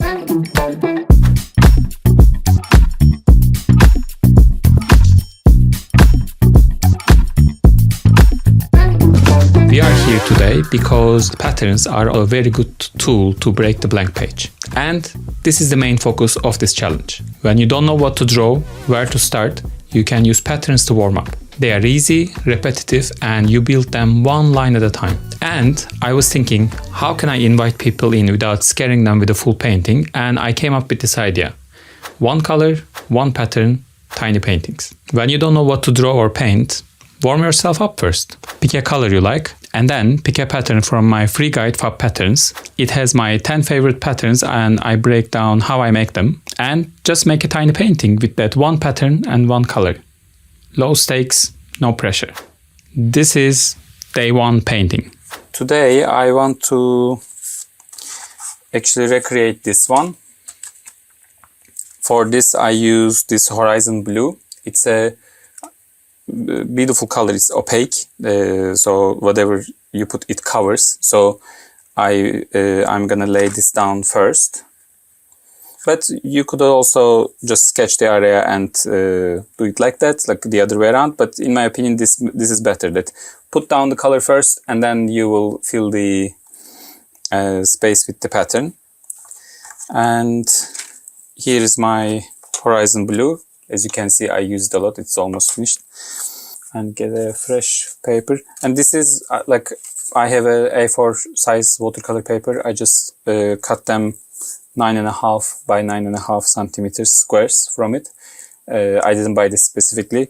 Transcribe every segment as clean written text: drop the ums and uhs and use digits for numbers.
We are here today because patterns are a very good tool to break the blank page. And this is the main focus of this challenge. When you don't know what to draw, where to start, you can use patterns to warm up. They are easy, repetitive, and you build them one line at a time. And I was thinking, how can I invite people in without scaring them with a full painting? And I came up with this idea. One color, one pattern, tiny paintings. When you don't know what to draw or paint, warm yourself up first. Pick a color you like, and then pick a pattern from my free guide Fab Patterns. It has my 10 favorite patterns and I break down how I make them. And just make a tiny painting with that one pattern and one color. Low stakes, no pressure. This is day one painting. Today I want to actually recreate this one. For this I use this horizon blue. It's a beautiful color. It's opaque, so whatever you put it covers. So I'm gonna lay this down first, but you could also just sketch the area and do it like that, like the other way around. But in my opinion, this is better. That put down the color first, and then you will fill the space with the pattern. And here is my horizon blue. As you can see, I used a lot. It's almost finished. And get a fresh paper. And this is like, I have a A4 size watercolor paper. I just cut them 9.5 by 9.5 centimeters squares from it. I didn't buy this specifically.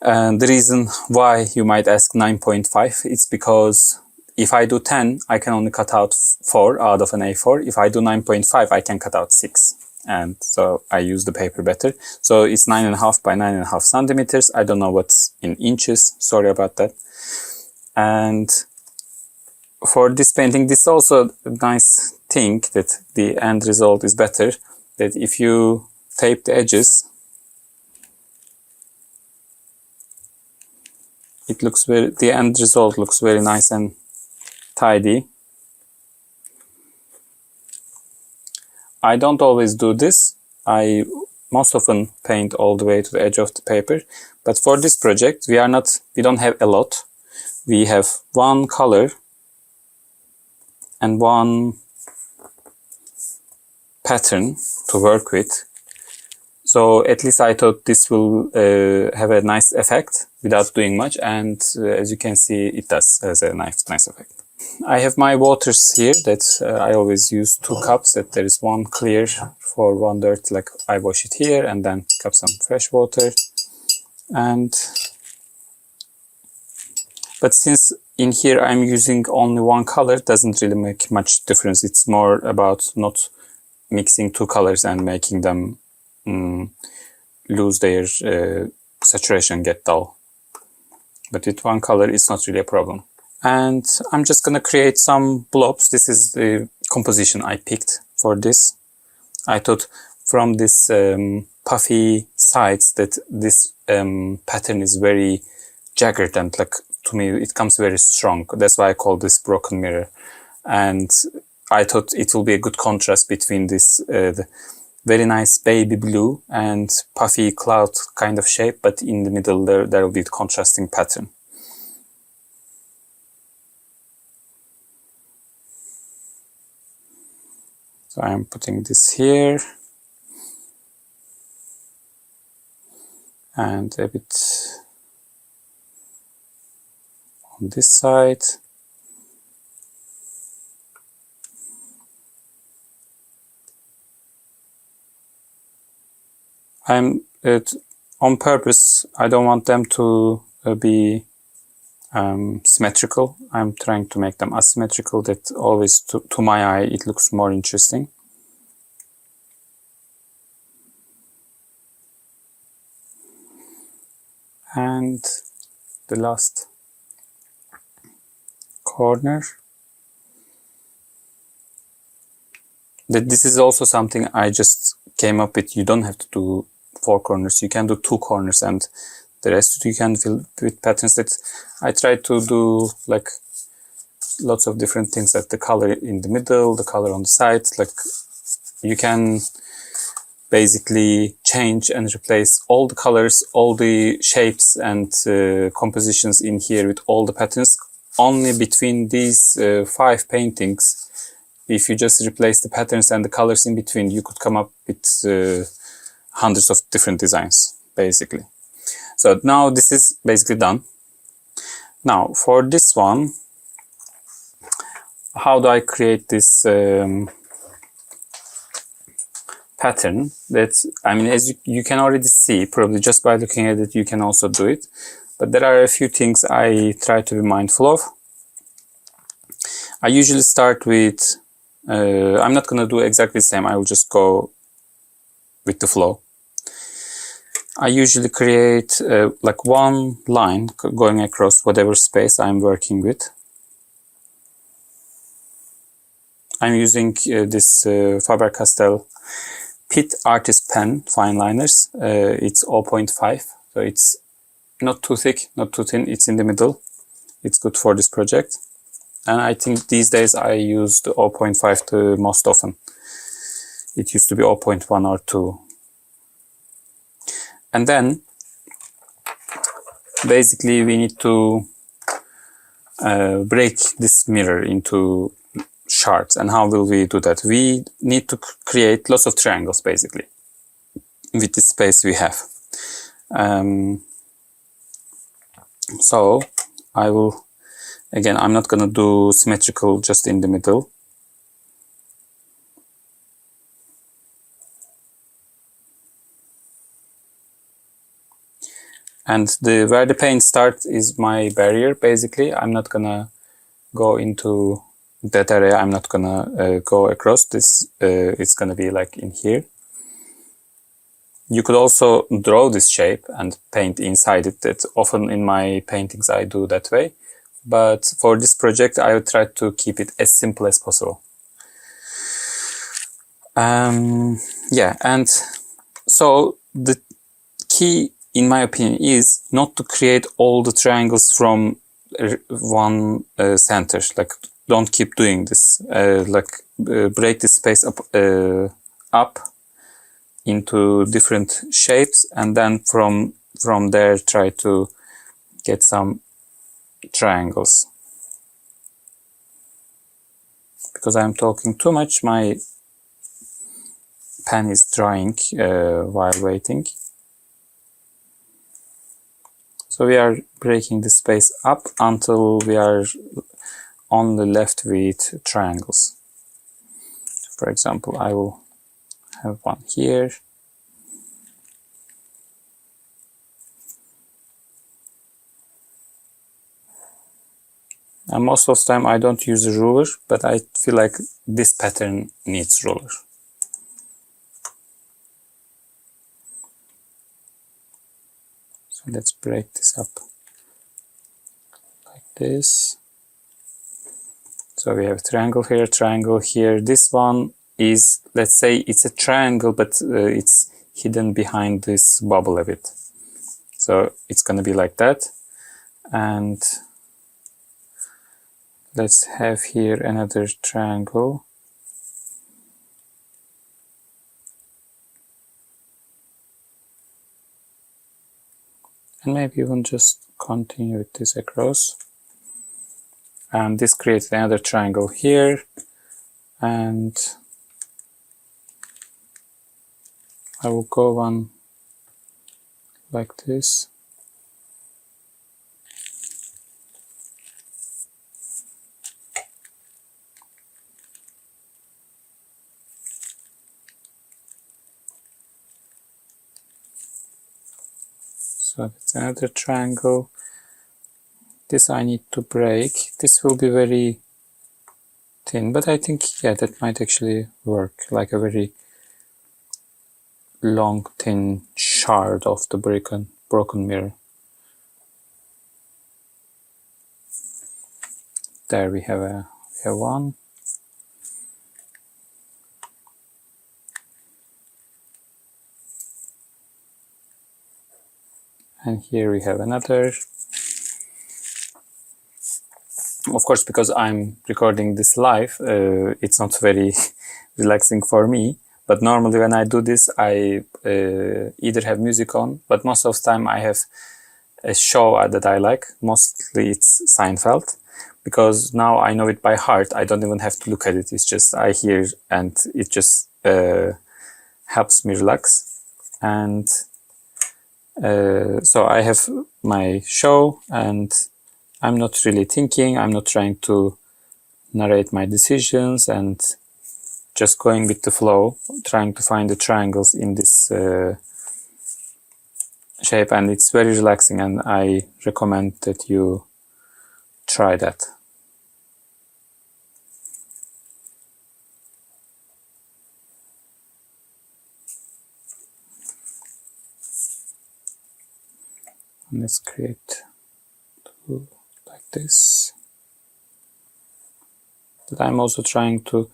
And the reason why you might ask 9.5, it's because if I do 10, I can only cut out 4 out of an A4. If I do 9.5, I can cut out 6. And so I use the paper better. So it's 9.5 by 9.5 centimeters. I don't know what's in inches. Sorry about that. And for this painting, this is also a nice thing that the end result is better. That if you tape the edges, it looks the end result looks very nice and tidy. I don't always do this. I most often paint all the way to the edge of the paper. But for this project, we don't have a lot. We have one color and one pattern to work with. So at least I thought this will have a nice effect without doing much. And as you can see, it does has a nice effect. I have my waters here that I always use 2 cups, that there is one clear for one dirt, like I wash it here and then pick up some fresh water. But since in here I'm using only one color, it doesn't really make much difference. It's more about not mixing 2 colors and making them lose their saturation, get dull. But with one color, it's not really a problem. And I'm just gonna create some blobs. This is the composition I picked for this. I thought from this puffy sides that this pattern is very jagged, and like, to me it comes very strong. That's why I call this broken mirror. And I thought it will be a good contrast between this the very nice baby blue and puffy cloud kind of shape, but in the middle there will be the contrasting pattern. So I'm putting this here and a bit on this side. On purpose, I don't want them to be symmetrical. I'm trying to make them asymmetrical, that always to my eye it looks more interesting. And the last corner. This is also something I just came up with. You don't have to do 4 corners, you can do 2 corners, and the rest you can fill with patterns. That I try to do like lots of different things, like the color in the middle, the color on the sides, like you can basically change and replace all the colors, all the shapes and compositions in here with all the patterns only between these 5 paintings. If you just replace the patterns and the colors in between, you could come up with hundreds of different designs, basically. So now this is basically done. Now for this one, how do I create this pattern? That, I mean, as you can already see, probably just by looking at it, you can also do it. But there are a few things I try to be mindful of. I usually start with, I'm not going to do exactly the same. I will just go with the flow. I usually create like one line going across whatever space I'm working with. I'm using this Faber-Castell Pitt Artist Pen fine liners. It's 0.5, so it's not too thick, not too thin. It's in the middle. It's good for this project. And I think these days I use the 0.5 the most often. It used to be 0.1 or 2. And then basically we need to break this mirror into shards. And how will we do that? We need to create lots of triangles basically with the space we have. So I will, again, I'm not going to do symmetrical just in the middle. And where the paint starts is my barrier, basically. I'm not gonna go into that area. I'm not gonna go across this. It's gonna be like in here. You could also draw this shape and paint inside it. That often in my paintings I do that way. But for this project, I would try to keep it as simple as possible. Yeah, and so the key, in my opinion, is not to create all the triangles from one center. Like, don't keep doing this. Break the space up into different shapes, and then from there try to get some triangles. Because I'm talking too much, my pen is drying while waiting. So we are breaking the space up until we are only left with triangles. For example, I will have one here. And most of the time I don't use a ruler, but I feel like this pattern needs ruler. So let's break this up like this. So we have triangle here. This one is, let's say it's a triangle, but it's hidden behind this bubble a bit. So it's going to be like that. And let's have here another triangle. And maybe even just continue with this across. And this creates another triangle here. And I will go one like this. So that's another triangle. This I need to break. This will be very thin, but I think, yeah, that might actually work, like a very long, thin shard of the broken mirror. There we have one. And here we have another. Of course, because I'm recording this live, it's not very relaxing for me, But normally when I do this, I either have music on, but most of the time I have a show that I like. Mostly it's Seinfeld, because now I know it by heart. I don't even have to look at it. It's just I hear, and it just helps me relax. And so I have my show, and I'm not really thinking. I'm not trying to narrate my decisions, and just going with the flow, trying to find the triangles in this shape, and it's very relaxing, and I recommend that you try that. And let's create two like this. But I'm also trying to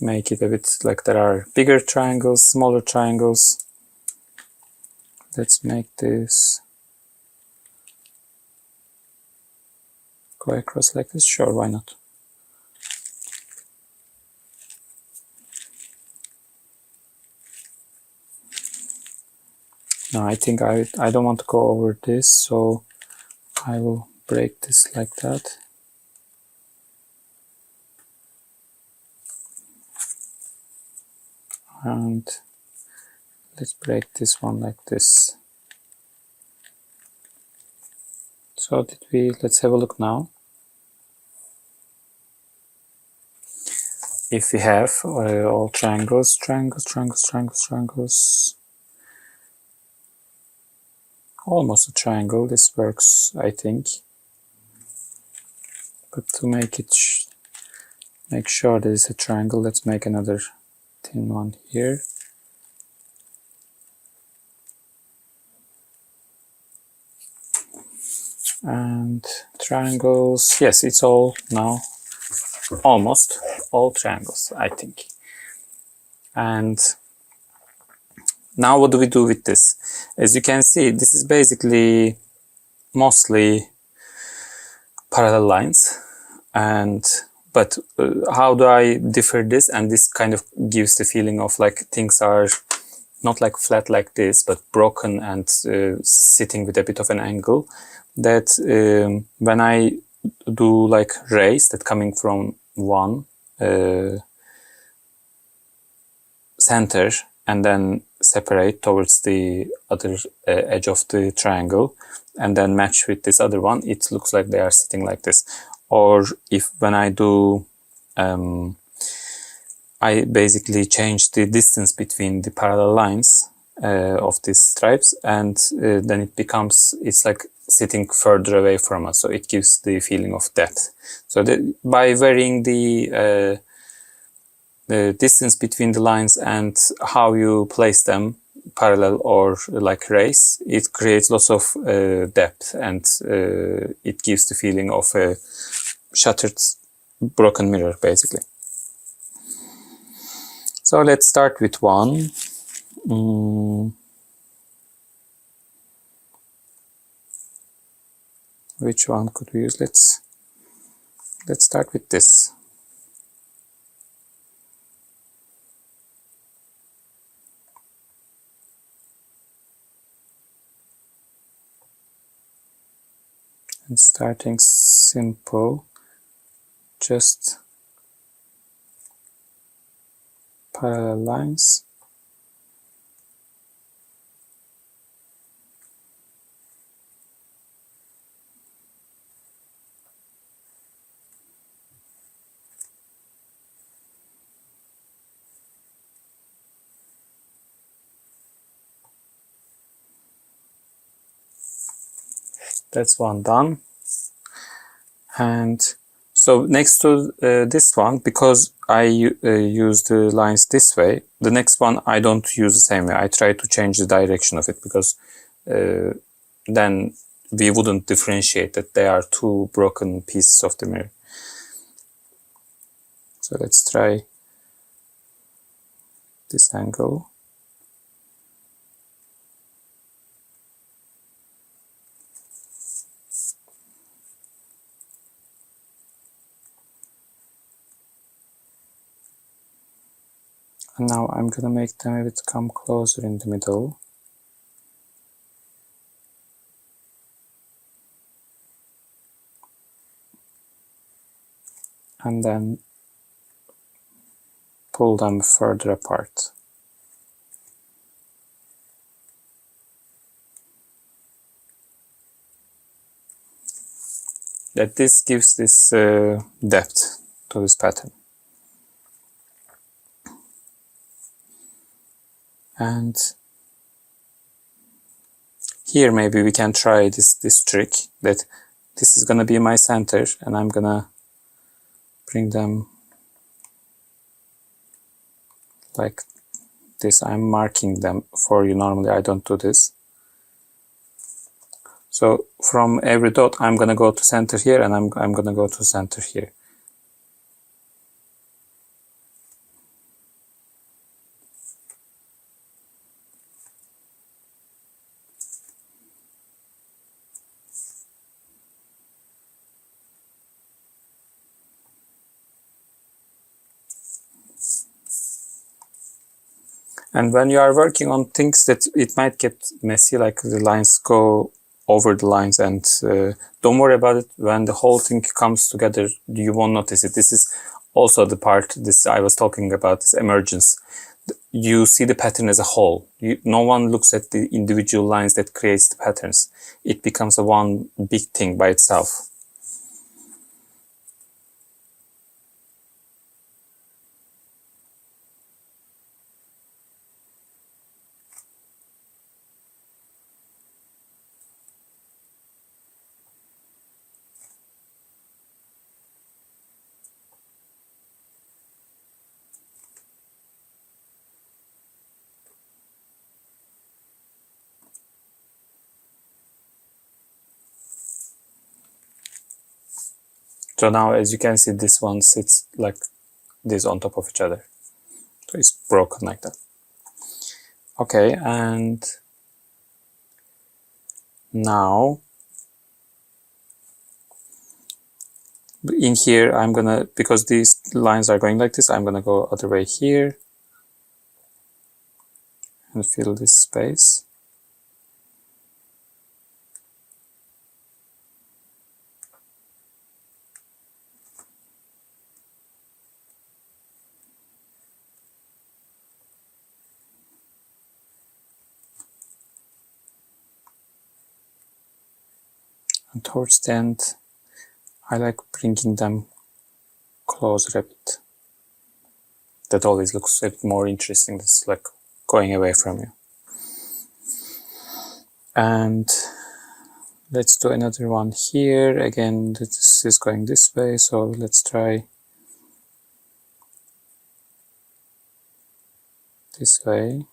make it a bit like there are bigger triangles, smaller triangles. Let's make this go across like this. Sure, why not? No, I think I don't want to go over this, so I will break this like that. And let's break this one like this. So let's have a look now. If we have all triangles, almost a triangle, this works, I think. But to make it make sure there is a triangle, let's make another thin one here. And triangles, yes, it's all now, almost all triangles, I think. And now what do we do with this? As you can see, this is basically mostly parallel lines, but how do I differ this? And this kind of gives the feeling of like things are not like flat like this, but broken and sitting with a bit of an angle. That when I do like rays that coming from one center and then separate towards the other edge of the triangle and then match with this other one, it looks like they are sitting like this. Or if when I do I basically change the distance between the parallel lines of these stripes, and then it's like sitting further away from us, so it gives the feeling of depth. So by varying the distance between the lines and how you place them, parallel or like rays, it creates lots of depth, and it gives the feeling of a shattered, broken mirror, basically. So let's start with one. Which one could we use? Let's start with this. And starting simple, just parallel lines. That's one done. And so next to this one, because I use the lines this way, the next one I don't use the same way. I try to change the direction of it, because then we wouldn't differentiate that they are two broken pieces of the mirror. So let's try this angle. And Now I'm gonna make them a bit come closer in the middle. And then pull them further apart. That this gives this depth to this pattern. And here maybe we can try this trick, that this is gonna be my center and I'm gonna bring them like this. I'm marking them for you. Normally I don't do this. So from every dot I'm gonna go to center here, and I'm gonna go to center here. And when you are working on things that it might get messy, like the lines go over the lines, and don't worry about it. When the whole thing comes together, you won't notice it. This is also the part this I was talking about, this emergence. You see the pattern as a whole. No one looks at the individual lines that creates the patterns. It becomes a one big thing by itself. So now, as you can see, this one sits like this on top of each other. So it's broken like that. Okay, and now in here I'm gonna, because these lines are going like this, I'm gonna go other way here and fill this space. And towards the end, I like bringing them closer a bit. That always looks a bit more interesting. It's like going away from you. And let's do another one here. Again, this is going this way, so let's try this way.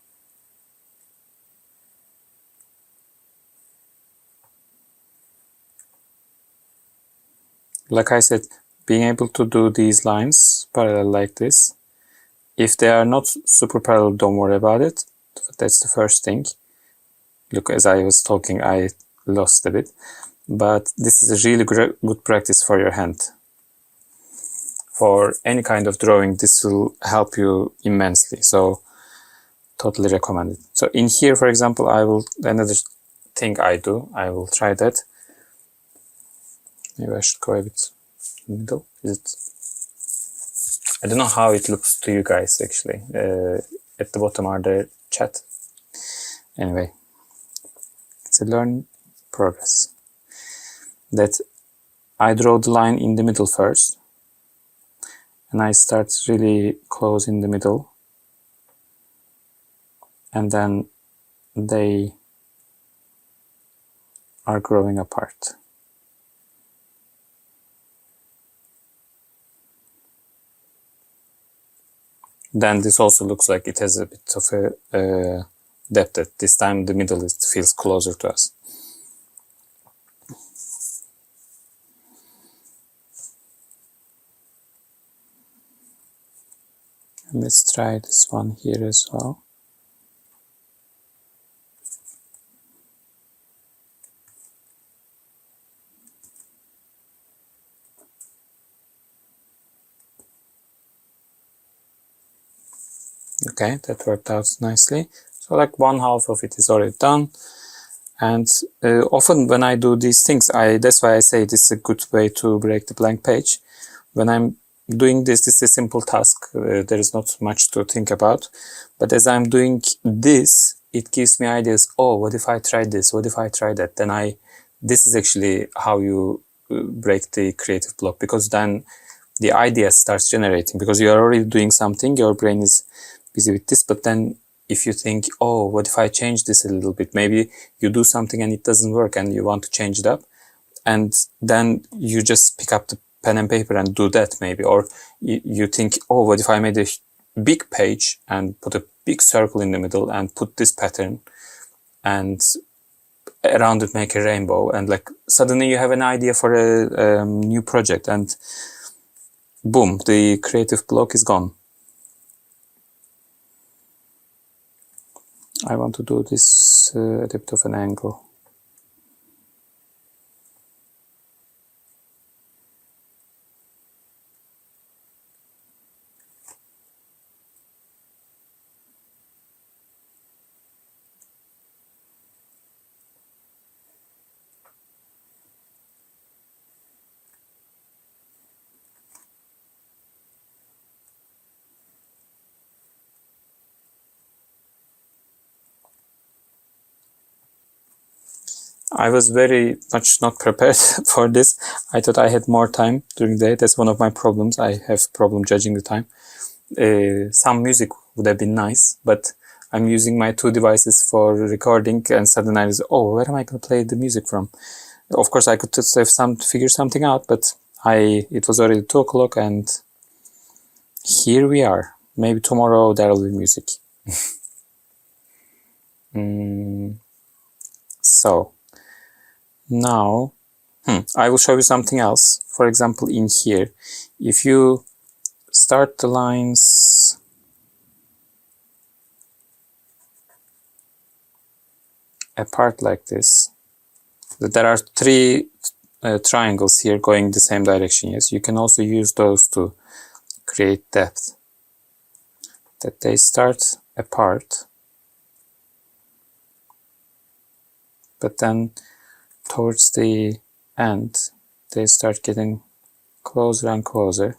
Like I said, being able to do these lines parallel like this, if they are not super parallel, don't worry about it. That's the first thing. Look, as I was talking, I lost a bit. But this is a really good practice for your hand. For any kind of drawing, this will help you immensely. So totally recommend it. So in here, for example, another thing I will try that. Maybe I should go a bit in the middle. I don't know how it looks to you guys, actually. At the bottom are the chat. Anyway, it's a learn progress. That I draw the line in the middle first, and I start really close in the middle, and then they are growing apart. Then this also looks like it has a bit of a depth. At this time the middle feels closer to us. And let's try this one here as well. Okay, that worked out nicely. So like 1/2 of it is already done. And often when I do these things, that's why I say this is a good way to break the blank page. When I'm doing this is a simple task. There is not much to think about. But as I'm doing this, it gives me ideas. Oh, what if I try this? What if I try that? This is actually how you break the creative block, because then the idea starts generating, because you are already doing something, your brain is busy with this. But then if you think, oh, what if I change this a little bit? Maybe you do something and it doesn't work and you want to change it up. And then you just pick up the pen and paper and do that maybe. Or you think, oh, what if I made a big page and put a big circle in the middle and put this pattern and around it make a rainbow, and like suddenly you have an idea for a new project, and boom, the creative block is gone. I want to do this at a bit of an angle. I was very much not prepared for this. I thought I had more time during the day. That's one of my problems. I have problem judging the time. Some music would have been nice, but I'm using my two devices for recording, and suddenly I was, oh, where am I going to play the music from? Of course, I could just have figure something out, but it was already 2 o'clock, and here we are. Maybe tomorrow there will be music. So now I will show you something else. For example, in here, if you start the lines apart like this, there are 3 triangles here going the same direction. Yes, you can also use those to create depth, that they start apart, but then towards the end they start getting closer and closer.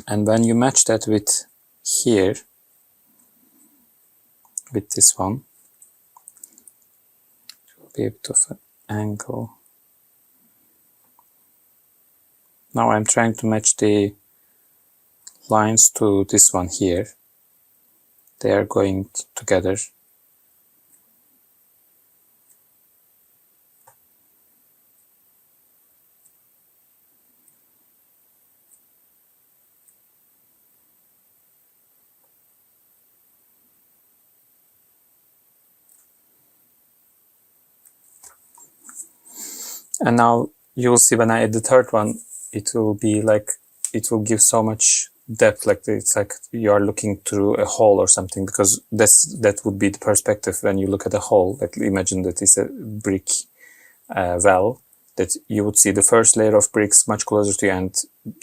And when you match that with here, with this one, it will be a bit of an angle. Now I'm trying to match the lines to this one here. They are going together. And now you will see when I add the third one, it will be like, it will give so much depth, like it's like you are looking through a hole or something, because that would be the perspective when you look at a hole. Like imagine that it's a brick well, that you would see the first layer of bricks much closer to you and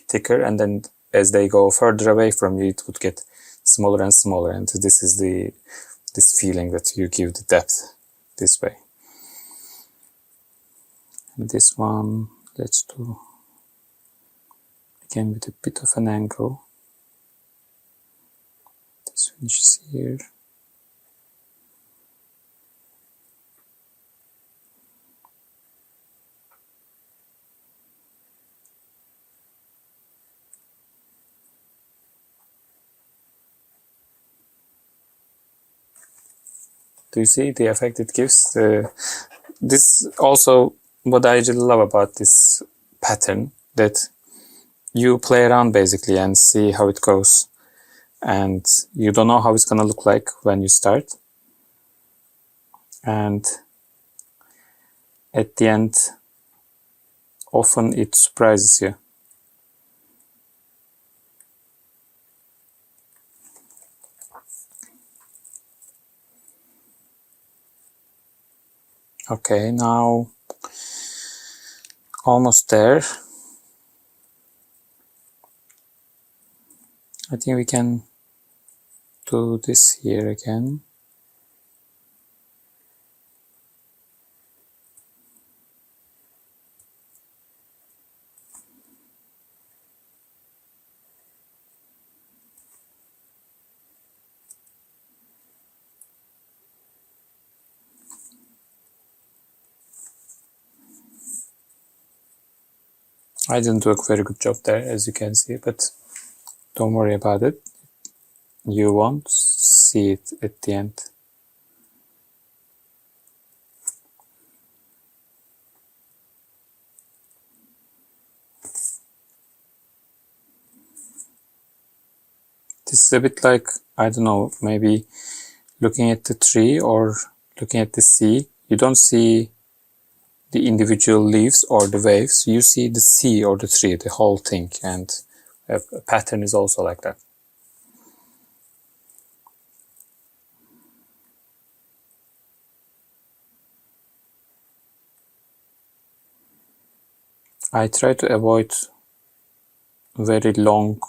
thicker, and then as they go further away from you, it would get smaller and smaller, and this is this feeling that you give the depth this way. And this one, let's do again with a bit of an angle. This finishes here. Do you see the effect it gives? This also what I really love about this pattern, that you play around basically and see how it goes, and you don't know how it's gonna look like when you start, and at the end often it surprises you. Okay, now almost there. I think we can do this here again. I didn't do a very good job there, as you can see, but don't worry about it. You won't see it at the end. This is a bit like, I don't know, maybe looking at the tree or looking at the sea. You don't see the individual leaves or the waves. You see the sea or the tree, the whole thing. And a pattern is also like that. I try to avoid very long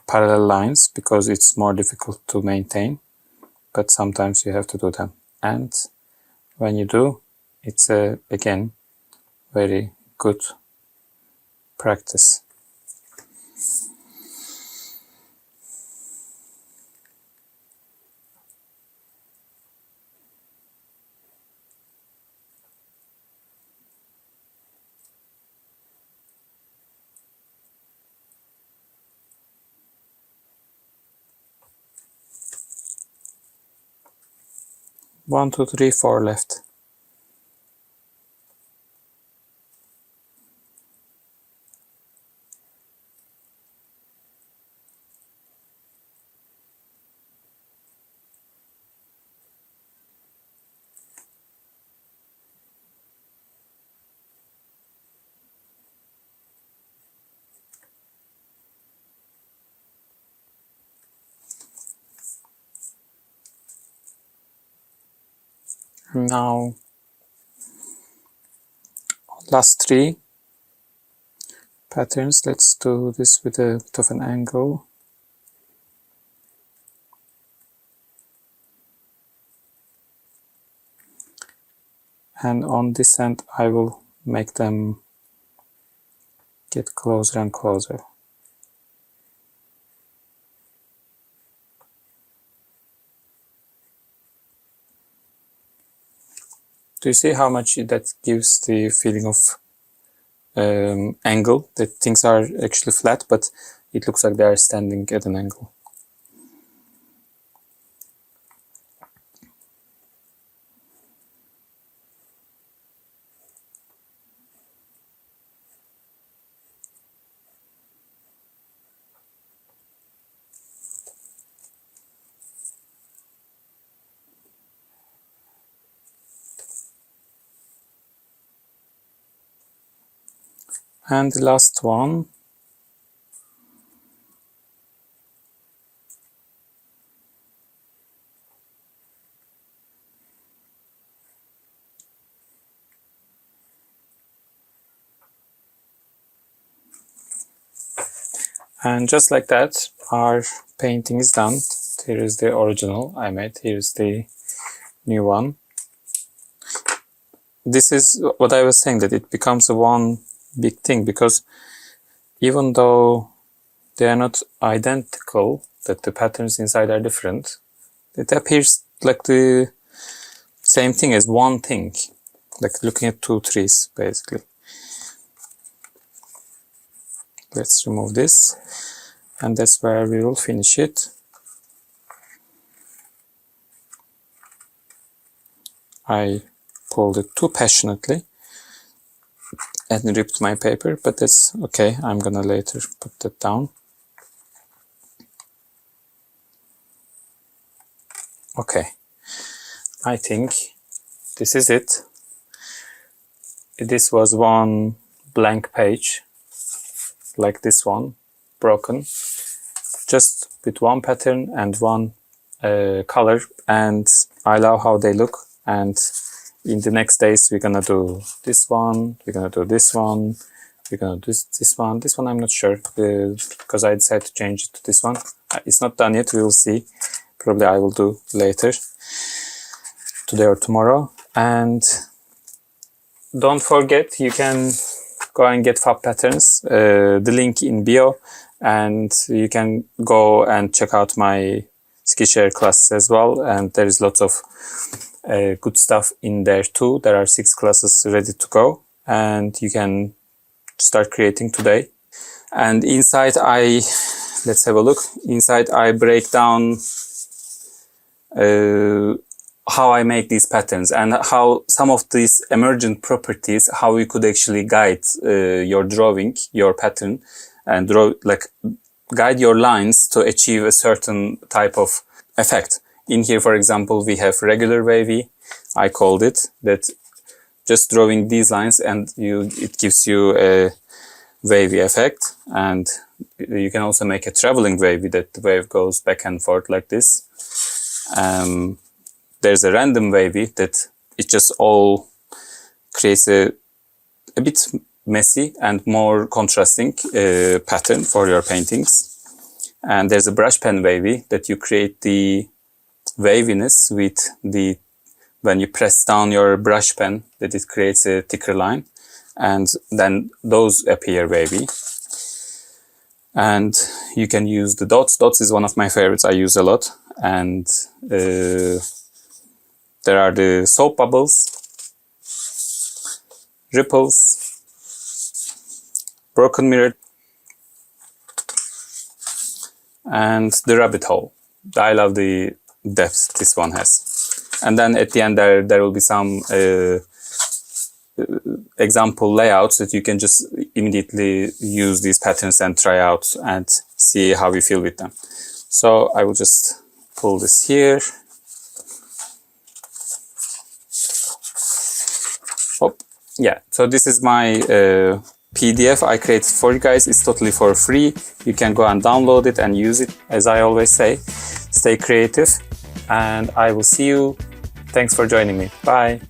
parallel lines because it's more difficult to maintain, but sometimes you have to do them. And when you do, it's again very good practice. One, two, three, four left. Now, last three patterns. Let's do this with a bit of an angle. And on this end, I will make them get closer and closer. Do you see how much that gives the feeling of angle? That things are actually flat, but it looks like they are standing at an angle. And the last one. And just like that, our painting is done. Here is the original I made. Here is the new one. This is what I was saying, that it becomes a one big thing, because even though they are not identical, that the patterns inside are different, it appears like the same thing as one thing, like looking at two trees, basically. Let's remove this, and that's where we will finish it. I pulled it too passionately and ripped my paper, but that's okay. I'm gonna later put that down. Okay, I think this is it. This was one blank page, like this one, broken, just with one pattern and one color, and I love how they look. And in the next days we're gonna do this one, we're gonna do this one, we're gonna do this one. This one I'm not sure because I decided to change it to this one. It's not done yet. We will see. Probably I will do later, today or tomorrow. And don't forget, you can go and get fab patterns. The link in bio, and you can go and check out my Skillshare classes as well. And there is lots of good stuff in there too. There are 6 classes ready to go, and you can start creating today. And inside let's have a look. Inside I break down how I make these patterns and how some of these emergent properties, how you could actually guide your drawing, your pattern, and guide your lines to achieve a certain type of effect. In here, for example, we have regular wavy. I called it that. Just drawing these lines and it gives you a wavy effect. And you can also make a traveling wavy, that the wave goes back and forth like this. There's a random wavy that it just all creates a bit messy and more contrasting pattern for your paintings. And there's a brush pen wavy that you create the waviness with when you press down your brush pen, that it creates a thicker line, and then those appear wavy. And you can use the dots. Dots is one of my favorites. I use a lot. And there are the soap bubbles, ripples, broken mirror, and the rabbit hole. I love the depth this one has. And then at the end there will be some example layouts that you can just immediately use these patterns and try out and see how you feel with them. So I will just pull this here. Oh, yeah. So this is my PDF I created for you guys. It's totally for free. You can go and download it and use it. As I always say, stay creative, and I will see you. Thanks for joining me. Bye.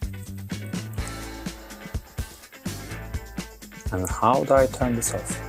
And how do I turn this off?